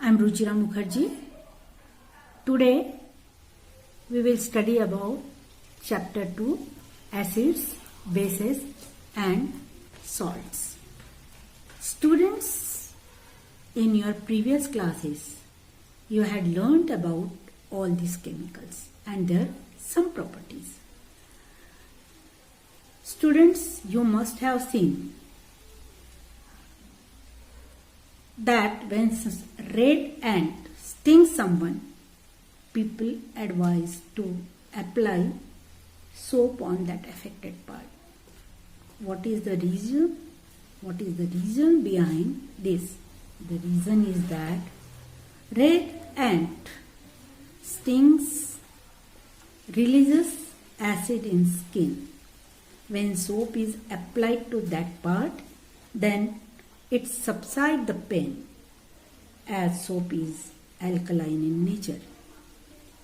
I'm Ruchira Mukherjee. Today we will study about chapter 2, acids, bases and salts. Students, in your previous classes you had learnt about all these chemicals and their some properties. Students, you must have seen that when red ant stings someone, people advise to apply soap on that affected part. What is the reason? What is the reason behind this? The reason is that red ant stings, releases acid in skin. When soap is applied to that part, then it subsides the pain, as soap is alkaline in nature.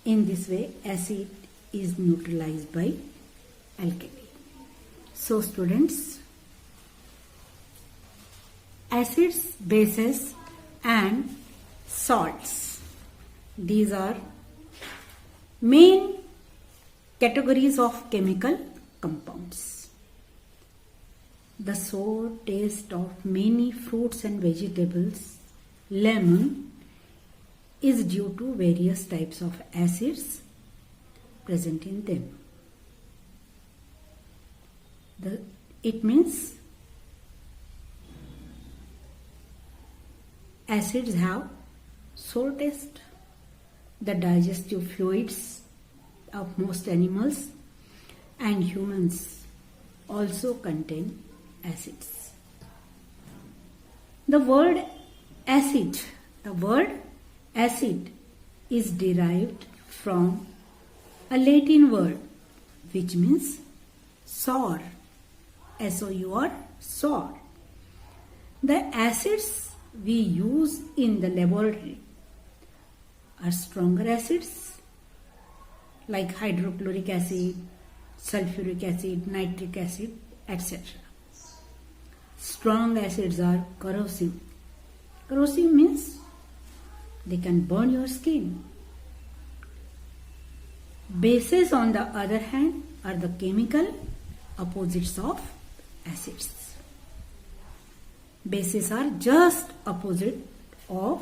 In this way, acid is neutralized by alkali. So students, acids, bases and salts, these are main categories of chemical compounds. The sour taste of many fruits and vegetables, lemon, is due to various types of acids present in them. It means acids have sour taste. The digestive fluids of most animals and humans also contain acids. The word acid is derived from a Latin word which means sour, S-O-U-R, sour. The acids we use in the laboratory are stronger acids like hydrochloric acid, sulfuric acid, nitric acid, etc. Strong acids are corrosive. Corrosive means they can burn your skin. Bases, on the other hand, are the chemical opposites of acids. Bases are just opposite of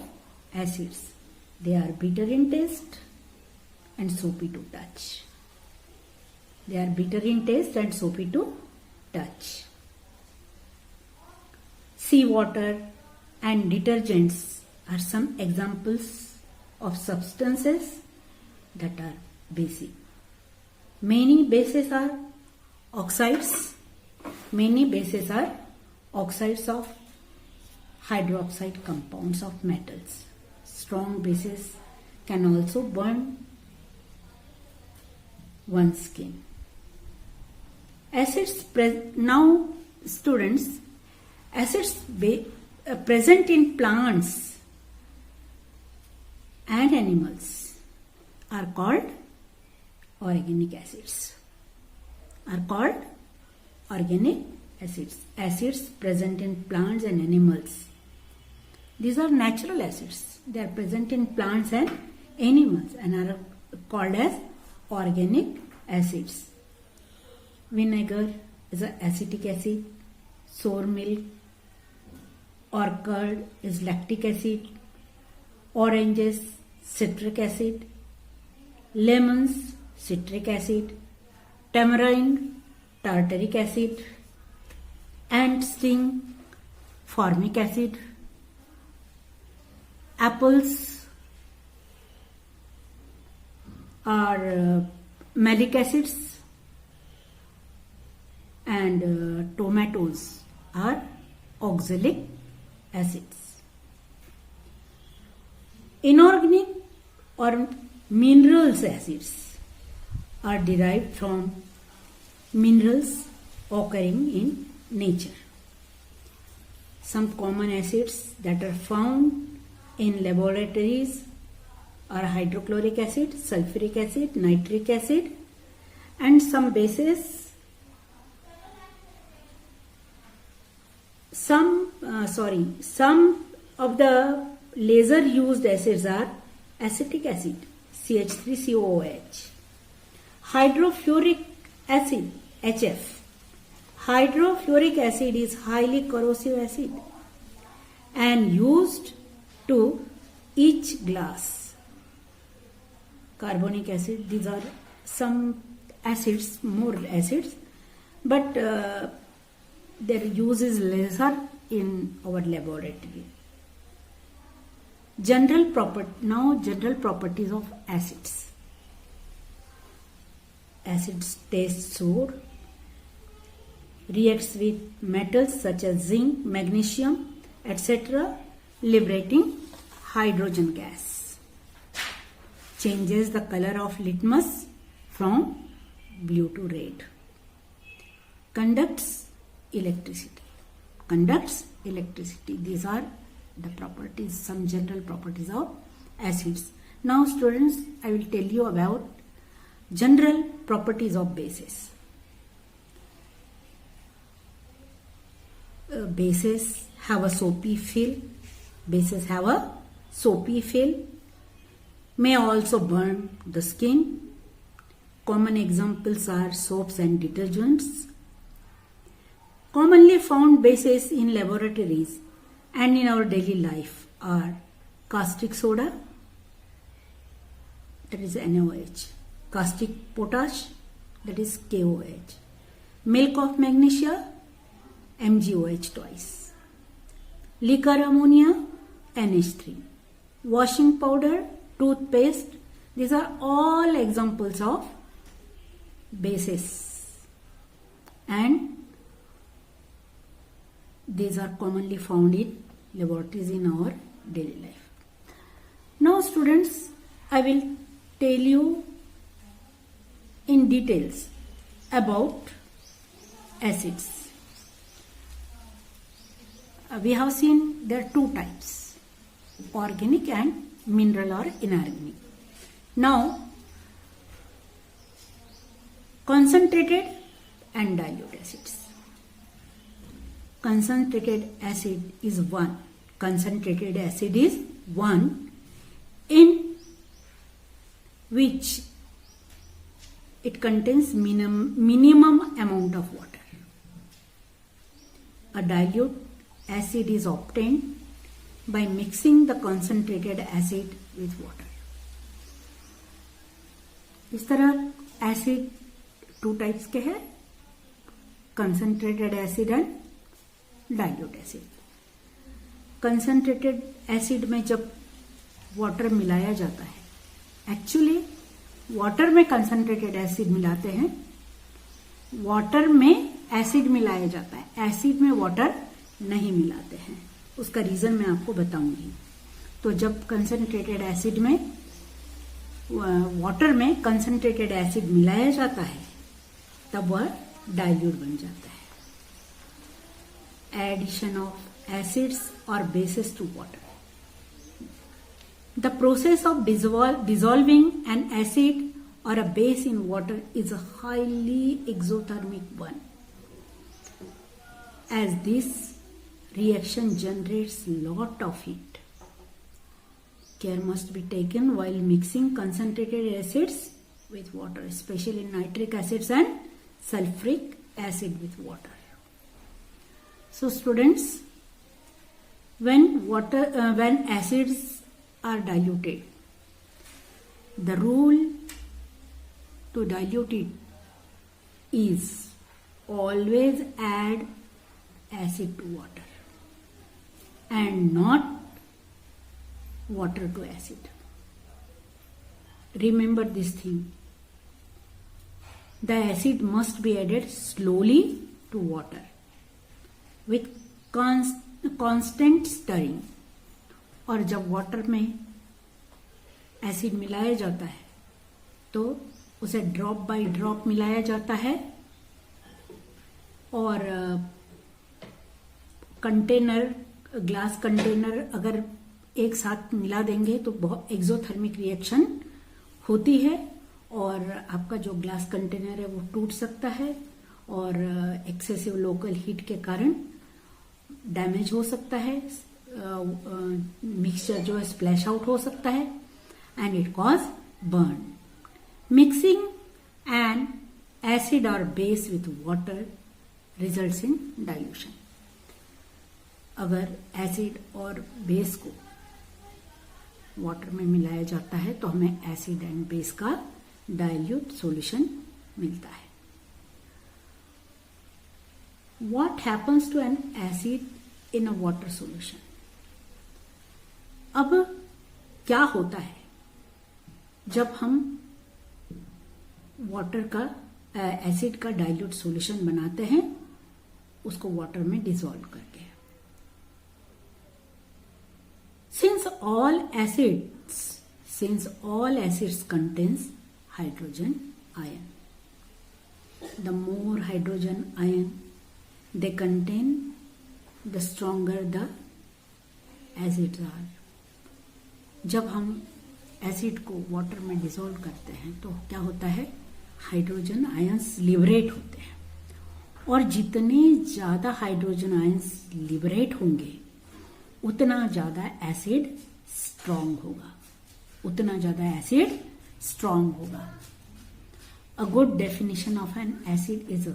acids. They are bitter in taste and soapy to touch. They are bitter in taste and soapy to touch. Seawater and detergents are some examples of substances that are basic. Many bases are oxides. Many bases are oxides of hydroxide compounds of metals. Strong bases can also burn one's skin. Acids now students, acids present in plants and animals are called organic acids. Acids present in plants and animals. These are natural acids. They are present in plants and animals and are called as organic acids. Vinegar is an acetic acid. Sour milk or curd is lactic acid. Oranges, citric acid. Lemons, citric acid. Tamarind, tartaric acid. Ant sting, formic acid. Apples are malic acids. And tomatoes are oxalic acids. Inorganic or minerals acids are derived from minerals occurring in nature. Some common acids that are found in laboratories are hydrochloric acid, sulfuric acid, nitric acid, and some bases. Some of the laser used acids are acetic acid, CH3COOH, hydrofluoric acid, HF. Hydrofluoric acid is highly corrosive acid and used to etch glass. Carbonic acid, these are some acids, more acids, but their use is lesser in our laboratory. General properties of acids. Acids taste sour, reacts with metals such as zinc, magnesium, etc., liberating hydrogen gas. Changes the color of litmus from blue to red. Conducts electricity. These are the properties, some general properties of acids. Now students, I will tell you about general properties of bases. Bases have a soapy film. May also burn the skin. Common examples are soaps and detergents. Commonly found bases in laboratories and in our daily life are caustic soda, that is NaOH, caustic potash, that is KOH, milk of magnesia, MgOH twice, liquor ammonia, NH3, washing powder, toothpaste. These are all examples of bases and these are commonly found in laboratories in our daily life. Now students, I will tell you in details about acids. We have seen there are two types, organic and mineral or inorganic. Now, concentrated and dilute acids. Concentrated acid is one in which it contains minimum amount of water. A dilute acid is obtained by mixing the concentrated acid with water. इस तरह acid two types के हैं, concentrated acid and dilute acid. Concentrated acid में जब water मिलाया जाता है, actually water में कंसंट्रेटेड एसिड मिलाते हैं, वाटर में एसिड मिलाया जाता है, एसिड में वाटर नहीं मिलाते हैं. उसका रीजन मैं आपको बताऊंगी. तो जब कंसंट्रेटेड एसिड में वाटर में कंसंट्रेटेड एसिड मिलाया जाता है तब वह डाइल्यूट बन जाता है. Addition of acids or bases to water. The process of dissolving an acid or a base in water is a highly exothermic one, as this reaction generates lot of heat. Care must be taken while mixing concentrated acids with water, especially nitric acids and sulfuric acid with water. So students, when acids are diluted, the rule to dilute it is always add acid to water and not water to acid. Remember this thing. The acid must be added slowly to water with constant stirring. और जब water में acid मिलाया जाता है तो उसे drop by drop मिलाया जाता है और कंटेनर, ग्लास कंटेनर अगर एक साथ मिला देंगे तो बहुत एक्सोथर्मिक रिएक्शन होती है और आपका जो ग्लास कंटेनर है वो टूट सकता है और एक्सेसिव लोकल हीट के कारण डैमेज हो सकता है, मिक्सचर जो है स्प्लैश आउट हो सकता है and it cause burn. Mixing an acid और base with water results in dilution. अगर एसिड और बेस को वाटर में मिलाया जाता है तो हमें एसिड एंड बेस का डाइल्यूट सॉल्यूशन मिलता है. What happens to an acid in a water solution? अब क्या होता है जब हम वाटर का एसिड का डाइल्यूट सॉल्यूशन बनाते हैं उसको वाटर में डिसॉल्व करके. Since all acids contains hydrogen ion, the more hydrogen ion they contain, the stronger the acids are. जब हम एसिड को वाटर में डिसॉल्व करते हैं तो क्या होता है, हाइड्रोजन आयंस लिबरेट होते हैं और जितने ज्यादा हाइड्रोजन आयंस लिबरेट होंगे उतना ज्यादा एसिड स्ट्रांग होगा, उतना ज्यादा एसिड स्ट्रांग होगा. A good definition of an acid is a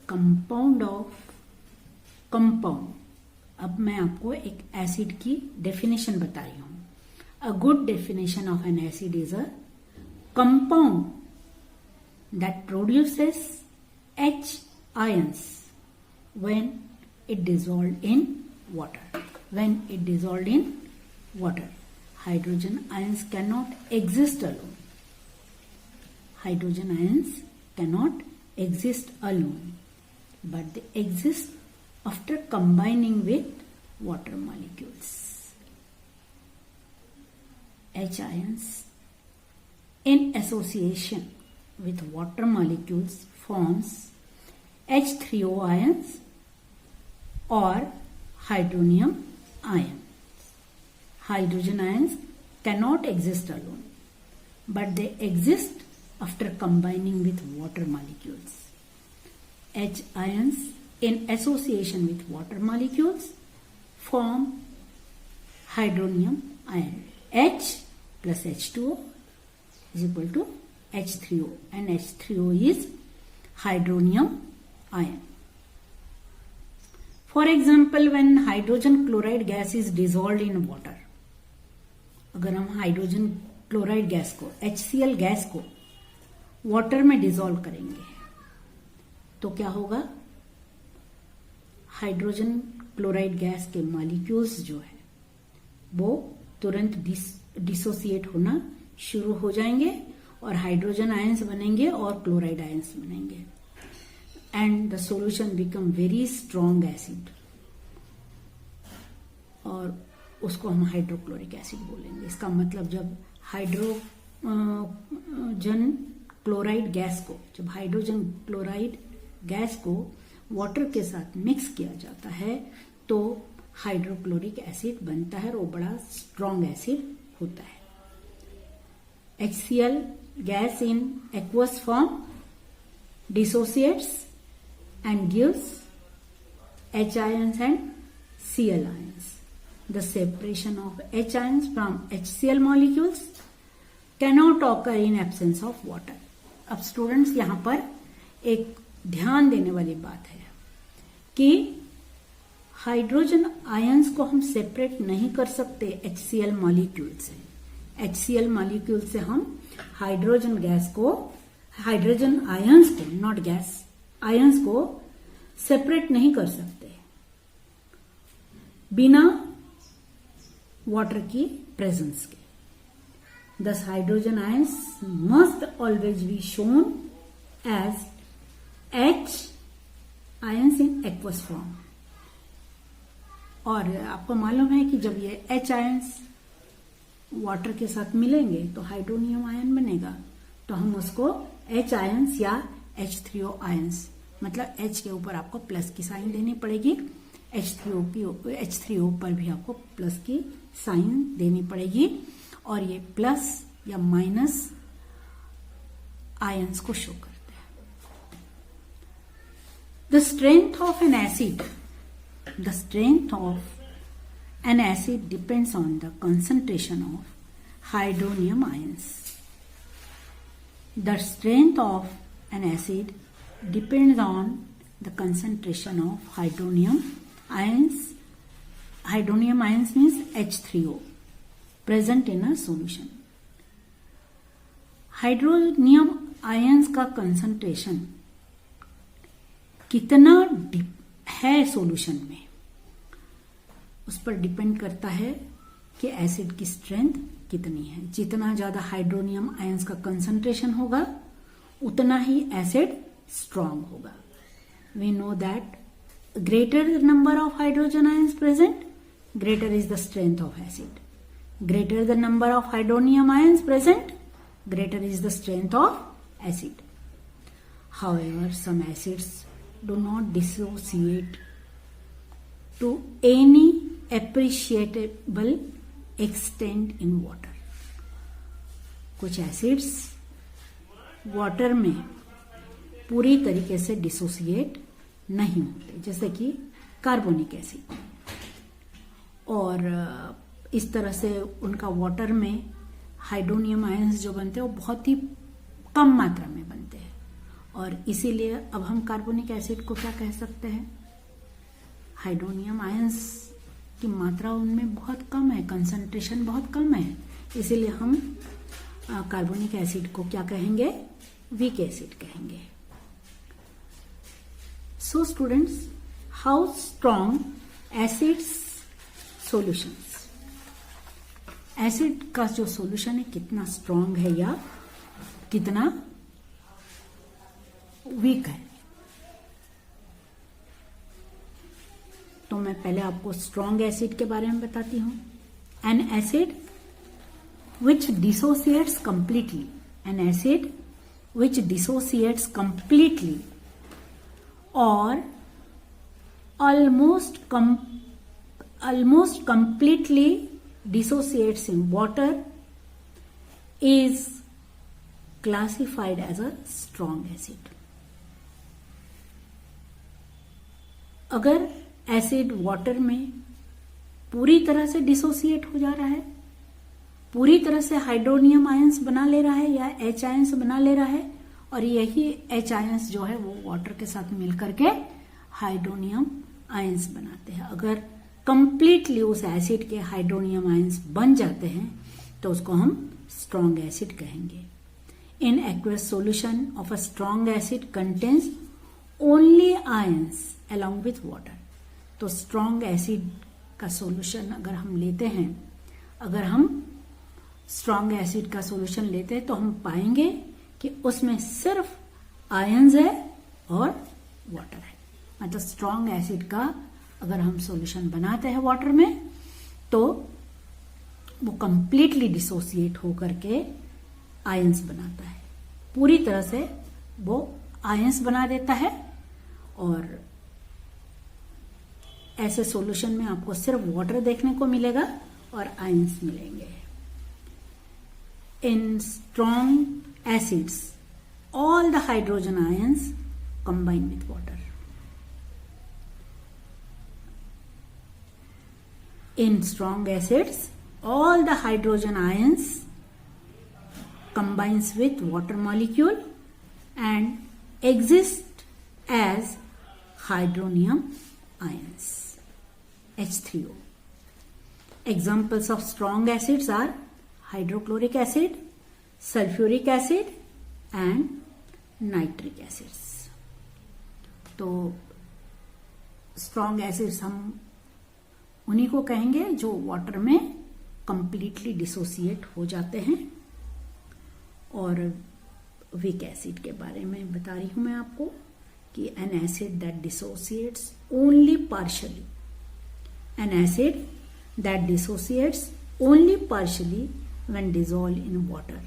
compound of compound. अब मैं आपको एक एसिड की डेफिनेशन बता रही हूं. A good definition of an acid is a compound that produces H ions when it dissolved in water. When it dissolved in water, hydrogen ions cannot exist alone. Hydrogen ions cannot exist alone, but they exist after combining with water molecules. H ions in association with water molecules forms H3O ions or hydronium ion. Hydrogen ions cannot exist alone, but they exist after combining with water molecules. H ions in association with water molecules form hydronium ion. H plus H2O is equal to H3O, and H3O is hydronium ion. For example, when hydrogen chloride gas is dissolved in water, अगर हम hydrogen chloride gas को HCl gas को water में dissolve करेंगे तो क्या होगा, hydrogen chloride gas के मॉलिक्यूल्स जो है वो तुरंत डिसोसिएट होना शुरू हो जाएंगे और हाइड्रोजन आयंस बनेंगे और क्लोराइड आयंस बनेंगे and the solution become very strong acid और उसको हम हाइड्रोक्लोरिक एसिड बोलेंगे. इसका मतलब जब हाइड्रोजन क्लोराइड गैस को, जब हाइड्रोजन क्लोराइड गैस को वाटर के साथ मिक्स किया जाता है तो हाइड्रोक्लोरिक एसिड बनता है और वो बड़ा स्ट्रॉन्ग एसिड होता है. HCl gas in aqueous form dissociates and gives H ions and Cl ions. The separation of H ions from HCl molecules cannot occur in absence of water. अब students यहां पर एक ध्यान देने वाली बात है कि हाइड्रोजन आयंस को हम सेपरेट नहीं कर सकते HCl मॉलिक्यूल से. HCl मॉलिक्यूल से हम हाइड्रोजन गैस को, हाइड्रोजन आयंस को, नॉट गैस, आयंस को सेपरेट नहीं कर सकते बिना वाटर की प्रेजेंस के. Thus hydrogen ions must always be shown as H ions in aqueous form. और आपको मालूम है कि जब ये H ions वाटर के साथ मिलेंगे तो हाइड्रोनियम आयन बनेगा, तो हम उसको H आयंस या H3O आयंस, मतलब H के ऊपर आपको प्लस की साइन देनी पड़ेगी, H3O पर भी आपको प्लस की साइन देनी पड़ेगी और ये प्लस या माइनस आयंस को शो करते हैं. The strength of an acid, the strength of an acid depends on the concentration of hydronium ions. The strength of an acid depends on the concentration of hydronium ions. Hydronium ions means H3O present in a solution. Hydronium ions का concentration कितना है solution में, उस पर depend करता है कि acid की स्ट्रेंथ कितनी है। जितना ज्यादा हाइड्रोनियम आयंस का कंसंट्रेशन होगा उतना ही एसिड स्ट्रांग होगा। We know that greater number of hydrogen ions present, greater is the strength of acid. Greater the number of hydronium ions present, greater is the strength of acid. However, some acids do not dissociate to any appreciable extent in water. कुछ acids water में पूरी तरीके से dissociate नहीं होते, जैसे कि carbonic acid, और इस तरह से उनका वाटर में हाइड्रोनियम आयंस जो बनते हैं वो बहुत ही कम मात्रा में बनते हैं, और इसीलिए अब हम कार्बोनिक एसिड को क्या कह सकते हैं, हाइड्रोनियम आयंस की मात्रा उनमें बहुत कम है, कंसंट्रेशन बहुत कम है, इसीलिए हम कार्बोनिक एसिड को क्या कहेंगे, वीक एसिड कहेंगे। So students, how strong acids solutions, acid का जो सॉल्यूशन है कितना स्ट्रॉन्ग है या कितना वीक है। तो मैं पहले आपको स्ट्रॉन्ग एसिड के बारे में बताती हूं। N acid which dissociates completely, N acid which dissociates completely और almost completely dissociates in water is classified as a strong acid. अगर एसिड वाटर में पूरी तरह से डिसोसिएट हो जा रहा है, पूरी तरह से हाइड्रोनियम आयंस बना ले रहा है या H आयंस बना ले रहा है, और यही H आयंस जो है वो वाटर के साथ मिलकर के हाइड्रोनियम आयंस बनाते हैं। अगर कंप्लीटली उस एसिड के हाइड्रोनियम आयंस बन जाते हैं तो उसको हम स्ट्रॉन्ग एसिड कहेंगे। In aqueous solution of a strong acid contains only ions along with water. तो स्ट्रॉन्ग एसिड का सॉल्यूशन अगर हम लेते हैं, अगर हम स्ट्रॉन्ग एसिड का सॉल्यूशन लेते हैं तो हम पाएंगे कि उसमें सिर्फ आयंस है और वाटर है। मतलब स्ट्रॉन्ग एसिड का अगर हम सॉल्यूशन बनाते हैं वाटर में तो वो कंप्लीटली डिसोसिएट होकर के आयंस बनाता है, पूरी तरह से वो आयंस बना देता है, और ऐसे सॉल्यूशन में आपको सिर्फ वाटर देखने को मिलेगा और आयंस मिलेंगे। इन strong acids all the hydrogen ions combine with water. In strong acids, all the hydrogen ions combines with water molecule and exist as hydronium ions, H3O. Examples of strong acids are hydrochloric acid, sulfuric acid and nitric acids. तो strong acids हम उन्हीं को कहेंगे जो water में completely dissociate हो जाते हैं। और वीक एसिड के बारे में बता रही हूं मैं आपको कि an acid that dissociates only partially, an acid that dissociates only partially when dissolve in water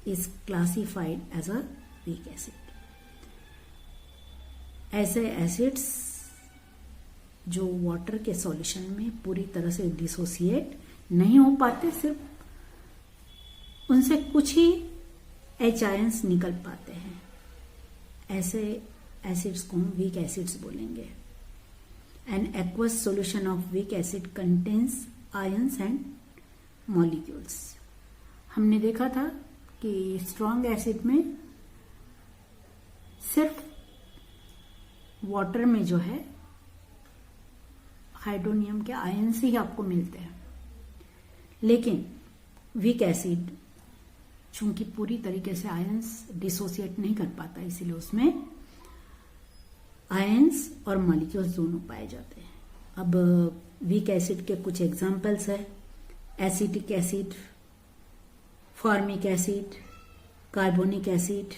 is classified as a weak acid. ऐसे एसिड्स जो वाटर के सॉल्यूशन में पूरी तरह से डिसोसिएट नहीं हो पाते, सिर्फ उनसे कुछ ही H आयंस निकल पाते हैं, ऐसे एसिड्स को हम वीक एसिड्स बोलेंगे। An aqueous solution of weak acid contains ions and molecules. हमने देखा था कि स्ट्रॉन्ग एसिड में सिर्फ वाटर में जो है हाइड्रोनियम के आयन्स ही आपको मिलते हैं, लेकिन वीक एसिड चूंकि पूरी तरीके से आयन्स डिसोसिएट नहीं कर पाता, इसीलिए उसमें आयन्स और मॉलिक्यूल्स दोनों पाए जाते हैं। अब वीक एसिड के कुछ एग्जांपल्स है, acetic acid, formic acid, carbonic acid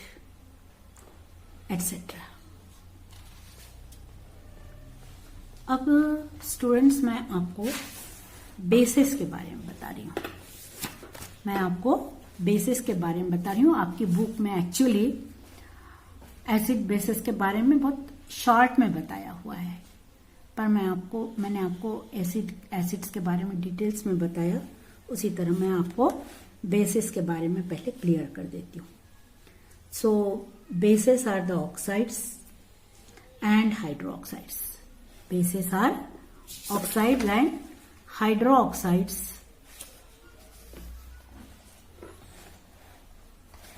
etcetera. अब स्टूडेंट्स मैं आपको बेसिस के बारे में बता रही हूं। मैं आपको बेसिस के बारे में बता रही हूं। आपकी बुक में एक्चुअली एसिड बेसिस के बारे में बहुत शॉर्ट में बताया हुआ है, पर मैंने आपको एसिड्स के बारे में डिटेल्स में बताया, उसी तरह मैं आपको बेसिस के बारे में पहले क्लियर कर देती हूँ। So bases are the oxides and hydroxides. Bases are oxides and hydroxides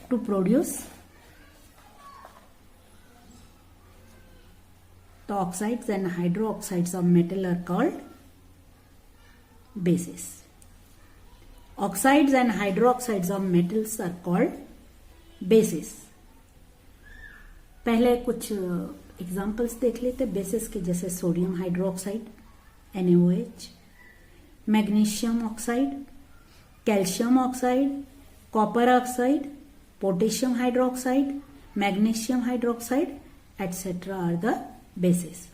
to produce the oxides and hydroxides of metal are called bases. Oxides and hydroxides of metals are called bases. पहले कुछ examples देख लेते basis के, जैसे sodium hydroxide NaOH, magnesium oxide, calcium oxide, copper oxide, potassium hydroxide, magnesium hydroxide etc. are the bases.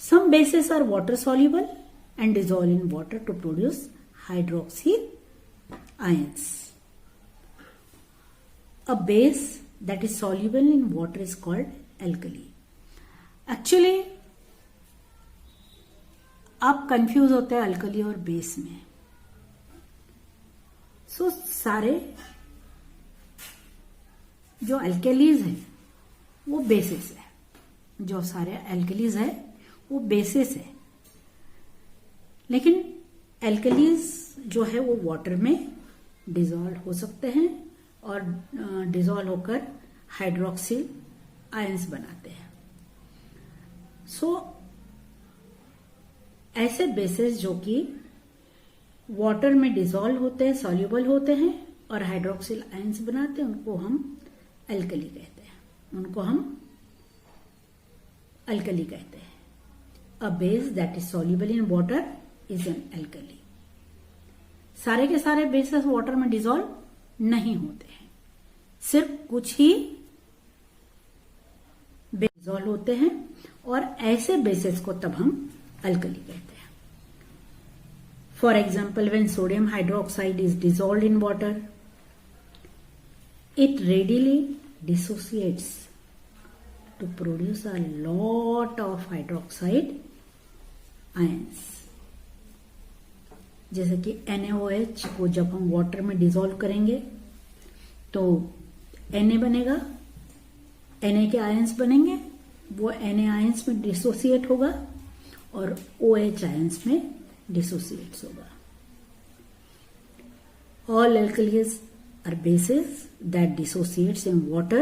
Some bases are water soluble and dissolve in water to produce hydroxy ions. A base that is soluble in water is called alkali. Actually आप confuse होते हैं alkali और base में। सो सारे जो alkalis है वो basis है, जो सारे एल्कलीज है वो बेसिस है, लेकिन एल्कलीज जो है वो वाटर में डिजॉल्व हो सकते हैं और डिजॉल्व होकर हाइड्रोक्सिल आयंस बनाते हैं। सो ऐसे बेसिस जो कि वाटर में डिजॉल्व होते हैं, सॉल्युबल होते हैं और हाइड्रोक्सिल आयंस बनाते हैं, उनको हम एल्कली कहते हैं, उनको हम अल्कली कहते हैं। A base that is soluble in water is an alkali. सारे के सारे बेसेस वाटर में डिजॉल्व नहीं होते हैं, सिर्फ कुछ ही डिजॉल्व होते हैं और ऐसे बेसेस को तब हम अल्कली कहते हैं। For example, when sodium hydroxide is dissolved in water, it readily dissociates to produce a lot of hydroxide ions. जैसे कि NaOH को जब हम वाटर में डिसॉल्व करेंगे तो Na बनेगा, Na के आयंस बनेंगे, वो Na आयंस में डिसोसिएट होगा और OH आयंस में डिसोसिएट होगा। All alkalis are bases that dissociates in water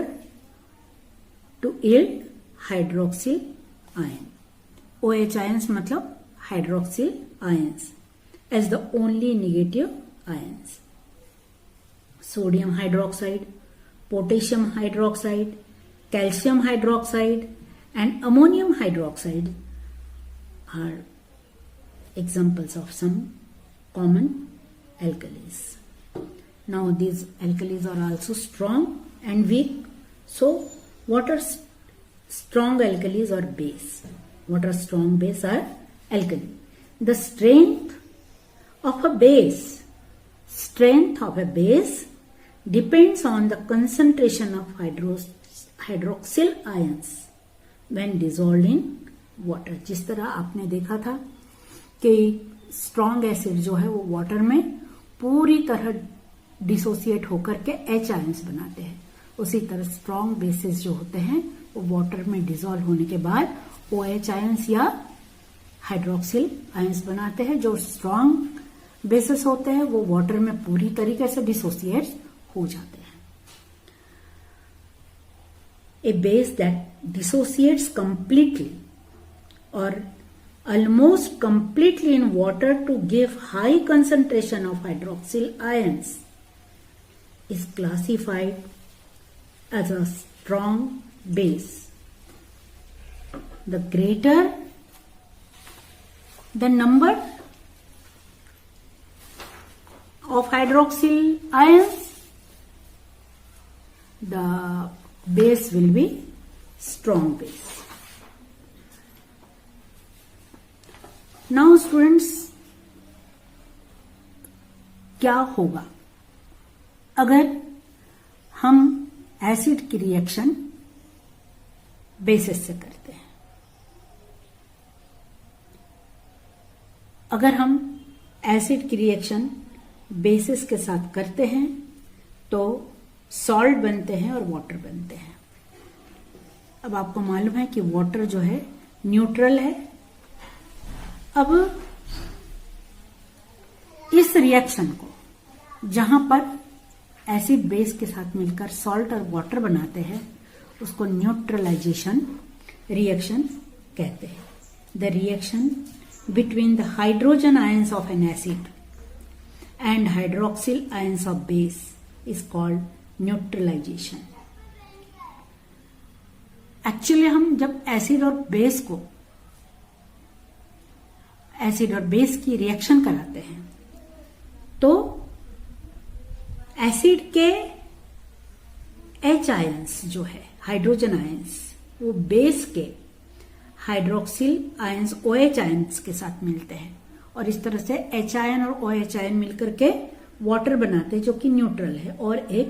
to yield hydroxyl ion. OH ions मतलब hydroxyl ions as the only negative ions. Sodium hydroxide, potassium hydroxide, calcium hydroxide and ammonium hydroxide are examples of some common alkalis. Now these alkalis are also strong and weak. So what are strong alkalis or base? What are strong base or alkali? The strength of a base depends on the concentration of hydroxyl ions when dissolved in water. जिस तरह आपने देखा था कि strong acid जो है वो water में पूरी तरह डिसोसिएट होकर के H आयंस बनाते हैं, उसी तरह स्ट्रॉन्ग बेसिस जो होते हैं वो वाटर में डिसॉल्व होने के बाद OH आयंस या हाइड्रोक्सिल आयंस बनाते हैं। जो स्ट्रॉन्ग बेसिस होते हैं वो वाटर में पूरी तरीके से डिसोसिएट हो जाते हैं। A base that dissociates completely or almost completely in water to give high concentration of hydroxyl ions is classified as a strong base. The greater the number of hydroxyl ions, the base will be strong base. Now students, क्या होगा अगर हम acid की reaction basis से करते हैं? अगर हम एसिड की रिएक्शन बेसिस के साथ करते हैं तो सॉल्ट बनते हैं और वाटर बनते हैं। अब आपको मालूम है कि वाटर जो है न्यूट्रल है। अब इस रिएक्शन को जहां पर एसिड बेस के साथ मिलकर सॉल्ट और वाटर बनाते हैं उसको न्यूट्रलाइजेशन रिएक्शन कहते हैं। The reaction between the hydrogen ions of an acid and hydroxyl ions of base is called neutralization. Actually हम जब एसिड और बेस की रिएक्शन कराते हैं तो एसिड के H आयंस जो है हाइड्रोजन आयंस वो बेस के हाइड्रोक्सिल आयंस OH आयंस के साथ मिलते हैं और इस तरह से H आयन और OH आयन मिलकर के वाटर बनाते हैं जो कि न्यूट्रल है और एक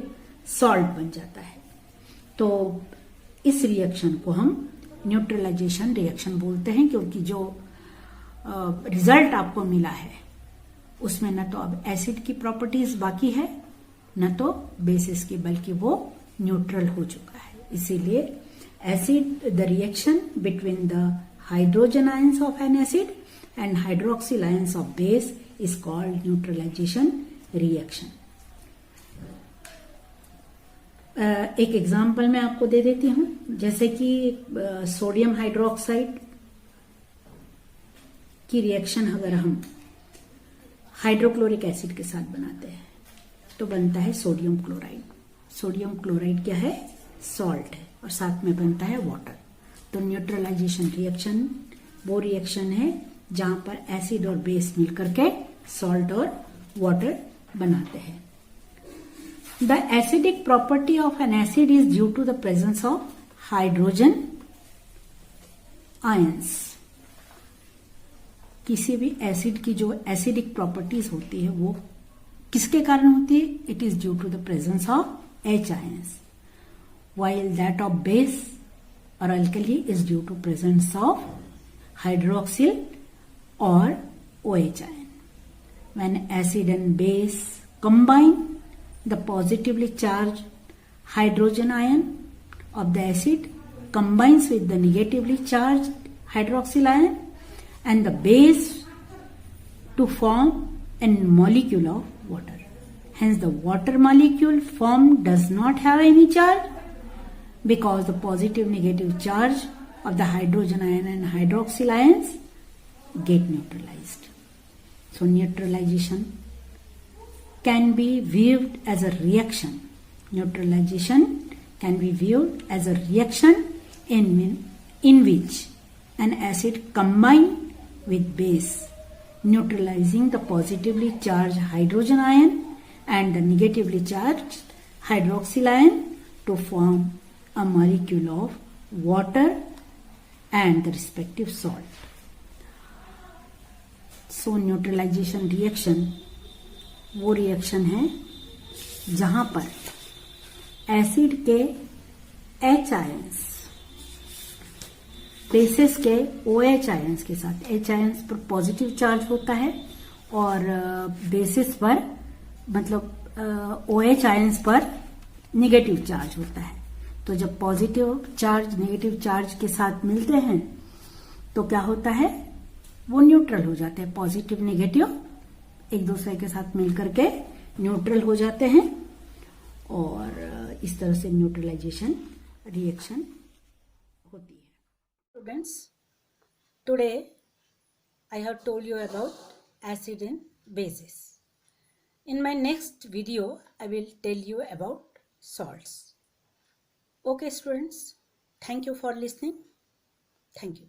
सॉल्ट बन जाता है। तो इस रिएक्शन को हम न्यूट्रलाइजेशन रिएक्शन बोलते हैं क्योंकि जो रिजल्ट आपको मिला है उसमें न तो अब एसिड की प्रॉपर्टीज बाकी है न तो बेसिस की, बल्कि वो न्यूट्रल हो चुका है। इसीलिए acid the reaction between the hydrogen ions of an acid and hydroxyl ions of base is called neutralization reaction. एक एग्जाम्पल मैं आपको दे देती हूं, जैसे कि सोडियम हाइड्रोक्साइड की रिएक्शन अगर हम हाइड्रोक्लोरिक एसिड के साथ बनाते हैं तो बनता है सोडियम क्लोराइड। सोडियम क्लोराइड क्या है? सॉल्ट है और साथ में बनता है वाटर। तो न्यूट्रलाइजेशन रिएक्शन वो रिएक्शन है जहां पर एसिड और बेस मिलकर के सॉल्ट और वाटर बनाते हैं। The acidic property of an acid is due to the presence of hydrogen ions. किसी भी एसिड की जो एसिडिक प्रॉपर्टीज होती है वो किसके कारण होती है? It is due to the presence of H ions, while that of base or alkali is due to presence of hydroxyl or OH ion. When acid and base combine, the positively charged hydrogen ion of the acid combines with the negatively charged hydroxyl ion and the base to form a molecule of water. Hence the water molecule formed does not have any charge because the positive negative charge of the hydrogen ion and hydroxyl ions get neutralized. So neutralization can be viewed as a reaction. Neutralization can be viewed as a reaction in which an acid combined with base, neutralizing the positively charged hydrogen ion and the negatively charged hydroxyl ion to form a molecule of water and the respective salt. So neutralization reaction वो reaction है जहां पर acid के H ions basis के OH ions के साथ, H ions पर positive charge होता है और बेसिस पर मतलब OH आयंस पर नेगेटिव चार्ज होता है। तो जब पॉजिटिव चार्ज नेगेटिव चार्ज के साथ मिलते हैं तो क्या होता है, वो न्यूट्रल हो जाते हैं। पॉजिटिव नेगेटिव एक दूसरे के साथ मिलकर के न्यूट्रल हो जाते हैं और इस तरह से न्यूट्रलाइजेशन रिएक्शन होती है। Students, today I have told you about acid and bases. In my next video, I will tell you about salts. Okay, students, thank you for listening. Thank you.